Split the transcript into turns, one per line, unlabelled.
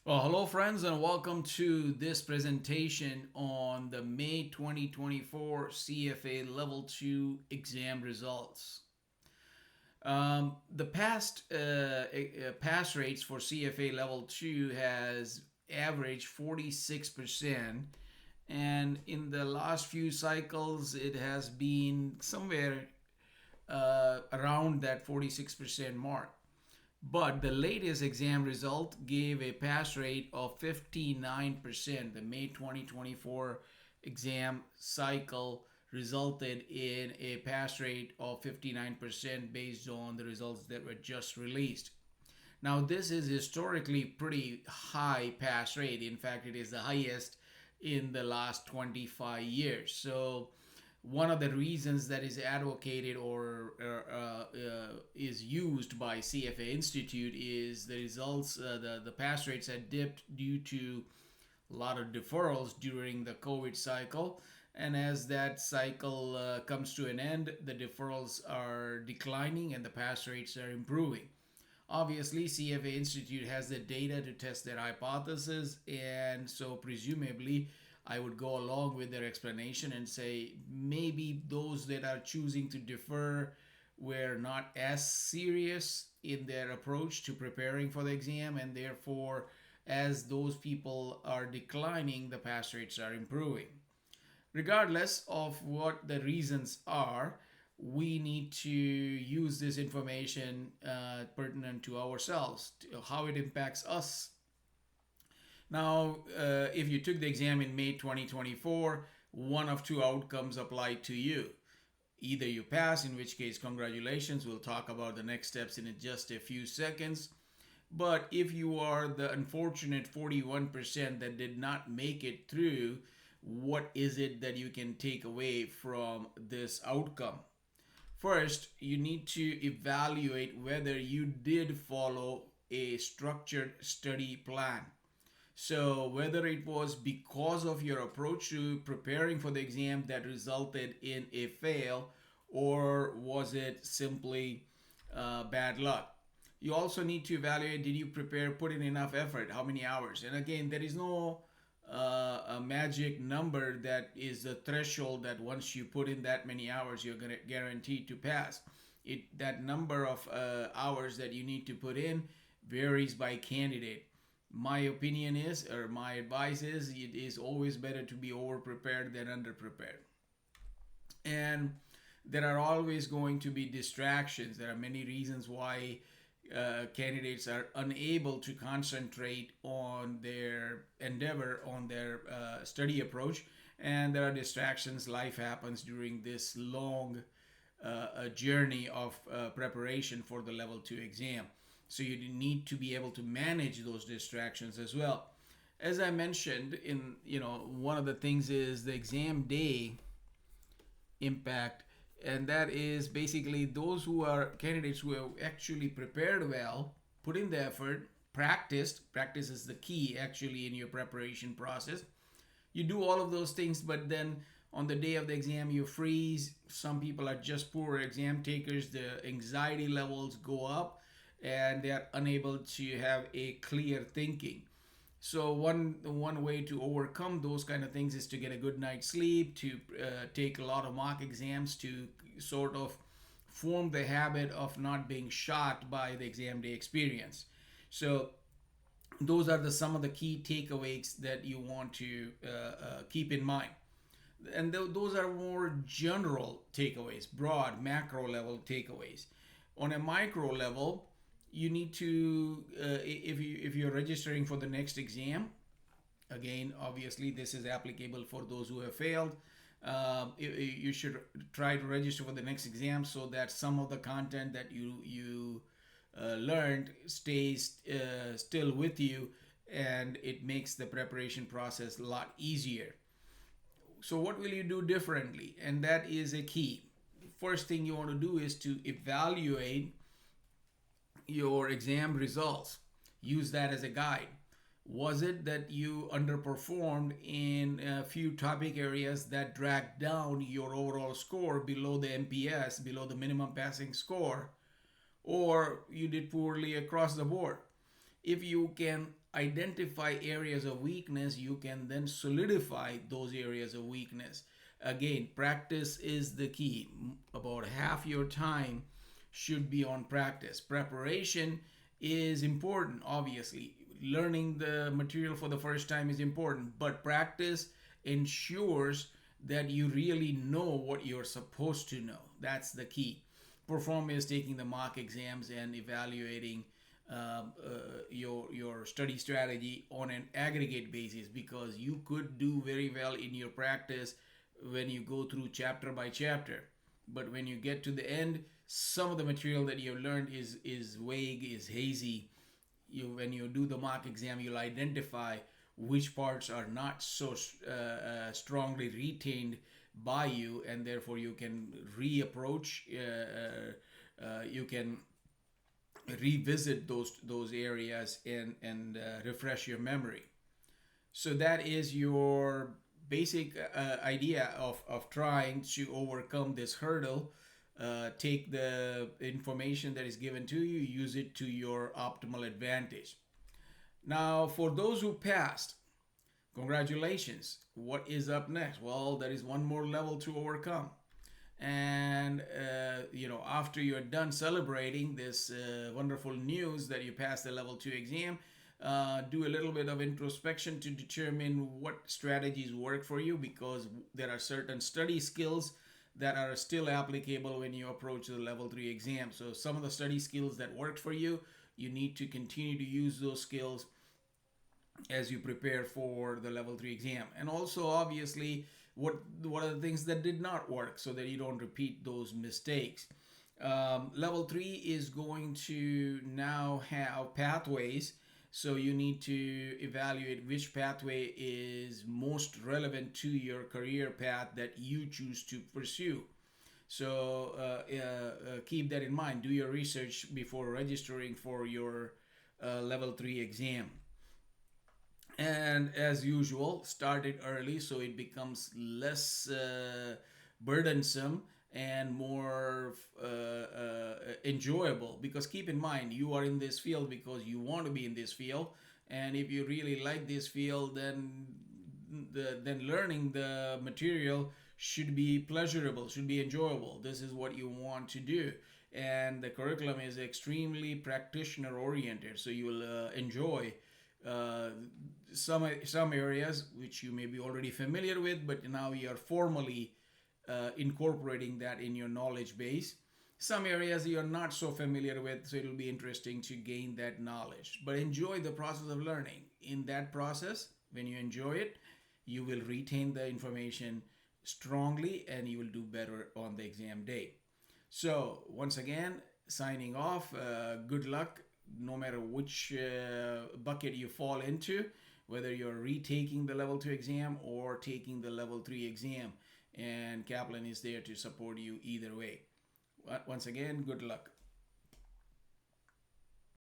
Well, hello, friends, and welcome to this presentation on the May 2024 CFA Level 2 exam results. The past pass rates for CFA Level 2 has averaged 46%, and in the last few cycles, it has been somewhere around that 46% mark. But the latest exam result gave a pass rate of 59%. The May 2024 exam cycle resulted in a pass rate of 59% based on the results that were just released. Now, this is historically pretty high pass rate. In fact, it is the highest in the last 25 years. So, one of the reasons that is advocated or is used by CFA Institute is the results, the pass rates had dipped due to a lot of deferrals during the COVID cycle. And as that cycle comes to an end, the deferrals are declining and the pass rates are improving. Obviously, CFA Institute has the data to test their hypothesis, and so presumably, I would go along with their explanation and say maybe those that are choosing to defer were not as serious in their approach to preparing for the exam, and therefore, as those people are declining, the pass rates are improving. Regardless of what the reasons are, we need to use this information pertinent to ourselves, to how it impacts us. Now, if you took the exam in May 2024, one of two outcomes apply to you. Either you pass, in which case, congratulations. We'll talk about the next steps in just a few seconds. But if you are the unfortunate 41% that did not make it through, what is it that you can take away from this outcome? First, you need to evaluate whether you did follow a structured study plan. So, whether it was because of your approach to preparing for the exam that resulted in a fail, or was it simply bad luck? You also need to evaluate, did you prepare, put in enough effort, how many hours? And again, there is no a magic number that is the threshold that once you put in that many hours, you're going to guaranteed to pass. That number of hours that you need to put in varies by candidate. My opinion is, or my advice is, it is always better to be over prepared than under prepared. And there are always going to be distractions. There are many reasons why candidates are unable to concentrate on their endeavor, on their study approach, and there are distractions. Life happens during this long journey of preparation for the level 2 exam. So you need to be able to manage those distractions as well. As I mentioned, one of the things is the exam day impact, and that is basically those who are candidates who have actually prepared well, put in the effort, practiced. Practice is the key actually in your preparation process. You do all of those things, but then on the day of the exam you freeze. Some people are just poor exam takers. The anxiety levels go up and they are unable to have a clear thinking. So one way to overcome those kind of things is to get a good night's sleep, to take a lot of mock exams, to sort of form the habit of not being shocked by the exam day experience. So those are some of the key takeaways that you want to keep in mind. And those are more general takeaways, broad macro level takeaways. On a micro level, you need to if you're registering for the next exam, again, obviously this is applicable for those who have failed. You should try to register for the next exam so that some of the content that you learned stays still with you, and it makes the preparation process a lot easier. So what will you do differently? And that is a key. First thing you want to do is to evaluate your exam results. Use that as a guide. Was it that you underperformed in a few topic areas that dragged down your overall score below the MPS, below the minimum passing score, or you did poorly across the board? If you can identify areas of weakness, you can then solidify those areas of weakness. Again, practice is the key. About half your time should be on practice. Preparation is important, obviously. Learning the material for the first time is important, but practice ensures that you really know what you're supposed to know. That's the key. Perform is taking the mock exams and evaluating your study strategy on an aggregate basis, because you could do very well in your practice when you go through chapter by chapter, but when you get to the end, some of the material that you've learned is vague, is hazy. When you do the mock exam, you'll identify which parts are not so strongly retained by you, and therefore you can reapproach. You can revisit those areas and refresh your memory. So that is your basic idea of trying to overcome this hurdle. Take the information that is given to you, use it to your optimal advantage. Now, for those who passed, congratulations. What is up next? Well, there is one more level to overcome. And after you're done celebrating this wonderful news that you passed the level 2 exam, do a little bit of introspection to determine what strategies work for you, because there are certain study skills that are still applicable when you approach the level 3 exam. So some of the study skills that worked for you, you need to continue to use those skills as you prepare for the level 3 exam. And also, obviously, what are the things that did not work, so that you don't repeat those mistakes. Level 3 is going to now have pathways, so you need to evaluate which pathway is most relevant to your career path that you choose to pursue. So keep that in mind. Do your research before registering for your level 3 exam. And as usual, start it early so it becomes less burdensome and more enjoyable. Because keep in mind, you are in this field because you want to be in this field, and if you really like this field, then learning the material should be pleasurable, should be enjoyable. This is what you want to do, and the curriculum is extremely practitioner oriented, so you will enjoy some areas which you may be already familiar with, but now you are formally incorporating that in your knowledge base. Some areas you're not so familiar with, so it'll be interesting to gain that knowledge. But enjoy the process of learning. In that process, when you enjoy it, you will retain the information strongly and you will do better on the exam day. So once again, signing off. Good luck, no matter which bucket you fall into, whether you're retaking the level 2 exam or taking the level 3 exam. And Kaplan is there to support you either way. Once again, good luck.